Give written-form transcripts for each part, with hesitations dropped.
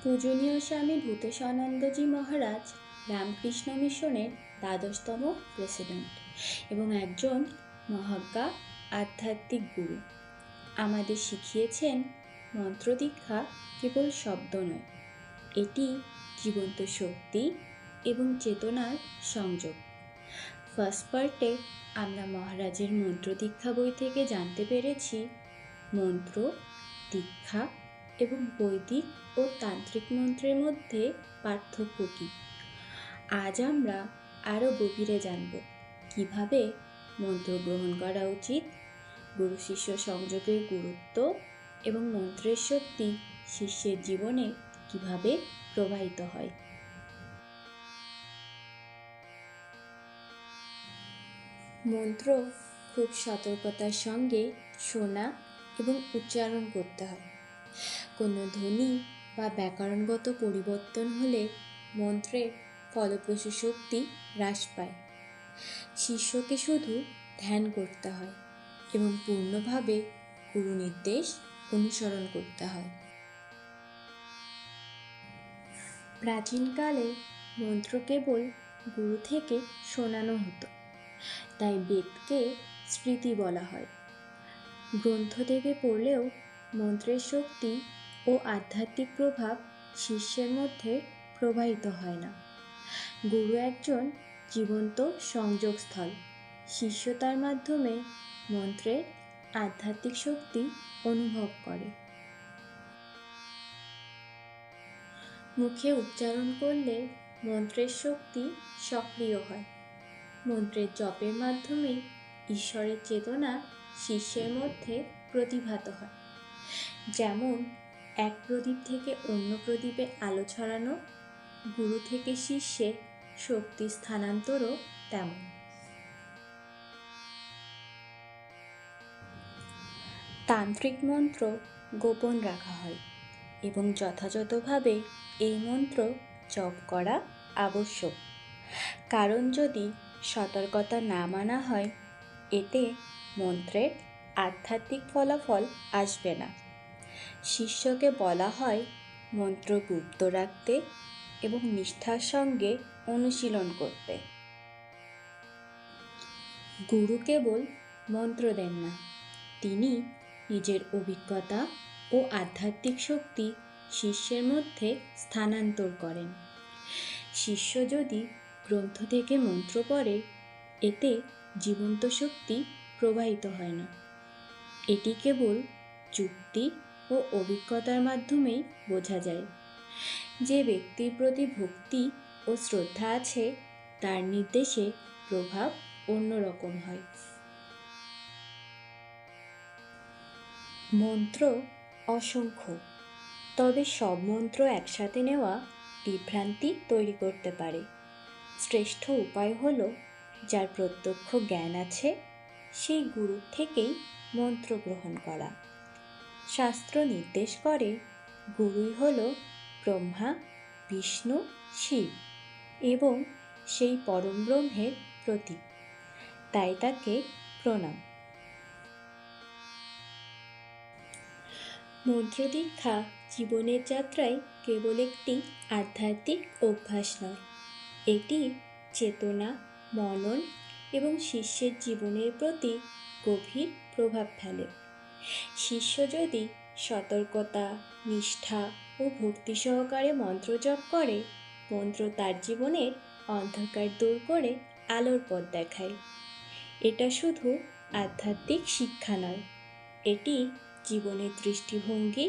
পূজনীয় স্বামী ভূতেশানন্দজি মহারাজ রামকৃষ্ণ মিশনের ১২তম প্রেসিডেন্ট এবং একজন মহাজ্ঞা আধ্যাত্মিক গুরু। আমাদের শিখিয়েছেন মন্ত্রদীক্ষা কেবল শব্দ নয়, এটি জীবন্ত শক্তি এবং চেতনার সংযোগ। ফার্স্ট পার্টে আমরা মহারাজের মন্ত্রদীক্ষা বই থেকে জানতে পেরেছি মন্ত্র, দীক্ষা এবং বৈদিক ও তান্ত্রিক মন্ত্রের মধ্যে পার্থক্য কী। আজ আমরা আরও গভীরে জানব কিভাবে মন্ত্র গ্রহণ করা উচিত, গুরু শিষ্য সংযোগের গুরুত্ব এবং মন্ত্রের শক্তি শিষ্যের জীবনে কিভাবে প্রবাহিত হয়। মন্ত্র খুব সতর্কতার সঙ্গে শোনা এবং উচ্চারণ করতে হয়। কোনো ধ্বনি বা ব্যাকরণগত পরিবর্তন হলে মন্ত্রের ফলপ্রসূ শক্তি হ্রাস পায়। শিষ্যকে শুধু ধ্যান করতে হয় এবং পূর্ণভাবে গুরু নির্দেশ অনুসরণ করতে হয়। প্রাচীনকালে মন্ত্র কেবল গুরু থেকে শোনানো হতো, তাই বেদকে স্মৃতি বলা হয়। গ্রন্থ থেকে পড়লেও মন্ত্রের শক্তি ও আধ্যাত্মিক প্রভাব শিষ্যের মধ্যে প্রবাহিত হয় না। গুরু একজন জীবন্ত সংযোগস্থল, শিষ্য তার মাধ্যমে মন্ত্রের আধ্যাত্মিক শক্তি অনুভব করে। মুখে উচ্চারণ করলে মন্ত্রের শক্তি সক্রিয় হয়। মন্ত্রের জপের মাধ্যমে ঈশ্বরের চেতনা শিষ্যের মধ্যে প্রতিভাত হয়। যেমন এক প্রদীপ থেকে অন্য প্রদীপে আলো ছড়ানো, গুরু থেকে শিষ্যে শক্তি স্থানান্তরও তেমন। তান্ত্রিক মন্ত্র গোপন রাখা হয় এবং যথাযথভাবে এই মন্ত্র জপ করা আবশ্যক, কারণ যদি সতর্কতা না মানা হয় এতে মন্ত্রের আধ্যাত্মিক ফলাফল আসবে না। শিষ্যকে বলা হয় মন্ত্র গুপ্ত রাখতে এবং নিষ্ঠার সঙ্গে অনুশীলন করতে। গুরু কেবল মন্ত্র দেন না, তিনি নিজের অভিজ্ঞতা ও আধ্যাত্মিক শক্তি শিষ্যের মধ্যে স্থানান্তর করেন। শিষ্য যদি গ্রন্থ থেকে মন্ত্র পড়ে এতে জীবন্ত শক্তি প্রবাহিত হয় না, এটি কেবল যুক্তি ও অভিজ্ঞতার মাধ্যমেই বোঝা যায়। যে ব্যক্তির প্রতি ভক্তি ও শ্রদ্ধা আছে তার নির্দেশে প্রভাব অন্যরকম হয়। মন্ত্র অসংখ্য, তবে সব মন্ত্র একসাথে নেওয়া বিভ্রান্তি তৈরি করতে পারে। শ্রেষ্ঠ উপায় হলো যার প্রত্যক্ষ জ্ঞান আছে সেই গুরুর থেকেই মন্ত্র গ্রহণ করা। শাস্ত্র নির্দেশ করে গুরুই হলো ব্রহ্মা, বিষ্ণু, শিব এবং সেই পরম ব্রহ্মের প্রতীক, তাই তাকে প্রণাম। মন্ত্রদীক্ষা জীবনের যাত্রায় কেবল একটি আধ্যাত্মিক অভ্যাস নয়, এটি চেতনা, মনন এবং শিষ্যের জীবনের প্রতি গভীর প্রভাব ফেলে। শিষ্য যদি সতর্কতা, নিষ্ঠা ও ভক্তি সহকারে মন্ত্র জপ করে, মন্ত্র তার জীবনের অন্ধকার দূর করে আলোর পথ দেখায়। এটা শুধু আধ্যাত্মিক শিক্ষা নয়, এটি জীবনের দৃষ্টিভঙ্গি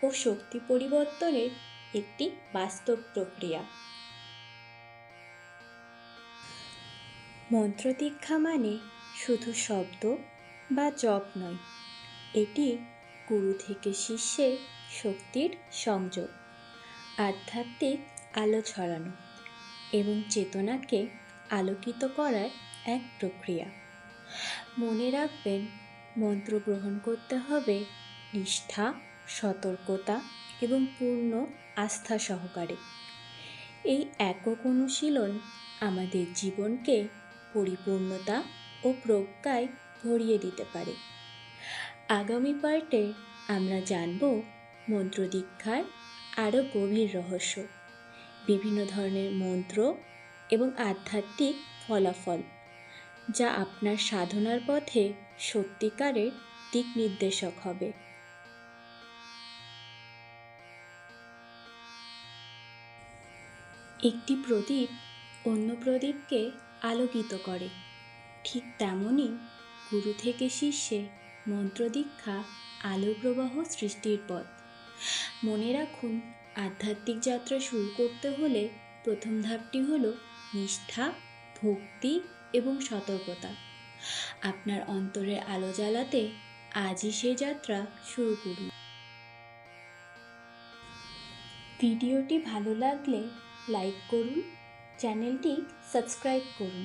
ও শক্তি পরিবর্তনের একটি বাস্তব প্রক্রিয়া। মন্ত্রদীক্ষা মানে শুধু শব্দ বা জপ নয়, এটি গুরু থেকে শিষ্যের শক্তির সংযোগ, আধ্যাত্মিক আলো ছড়ানো এবং চেতনাকে আলোকিত করার এক প্রক্রিয়া। মনে রাখবেন, মন্ত্র গ্রহণ করতে হবে নিষ্ঠা, সতর্কতা এবং পূর্ণ আস্থা সহকারে। এই একক অনুশীলন আমাদের জীবনকে পরিপূর্ণতা ও প্রজ্ঞায় ভরিয়ে দিতে পারে। আগামী পার্টে আমরা জানব মন্ত্রদীক্ষার আরও গভীর রহস্য, বিভিন্ন ধরনের মন্ত্র এবং আধ্যাত্মিক ফলাফল, যা আপনার সাধনার পথে সত্যিকারের দিক নির্দেশক হবে। একটি প্রদীপ অন্য প্রদীপকে আলোকিত করে, ঠিক তেমনই গুরু থেকে শিষ্যে মন্ত্রদীক্ষা আলোর প্রবাহ সৃষ্টির পথ। মনে রাখুন, আধ্যাত্মিক যাত্রা শুরু করতে হলে প্রথম ধাপটি হলো নিষ্ঠা, ভক্তি এবং সতর্কতা। আপনার অন্তরের আলো জ্বালাতে আজই সেই যাত্রা শুরু করুন। ভিডিওটি ভালো লাগলে লাইক করুন, চ্যানেলটি সাবস্ক্রাইব করুন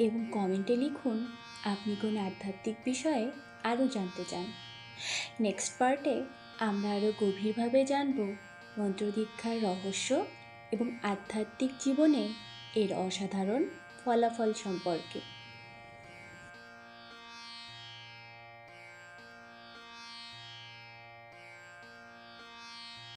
এবং কমেন্টে লিখুন আপনি কোন আধ্যাত্মিক বিষয়ে আরও জানতে চান। নেক্সট পার্টে আমরা আরও গভীরভাবে জানব মন্ত্রদীক্ষার রহস্য এবং আধ্যাত্মিক জীবনে এর অসাধারণ ফলাফল সম্পর্কে।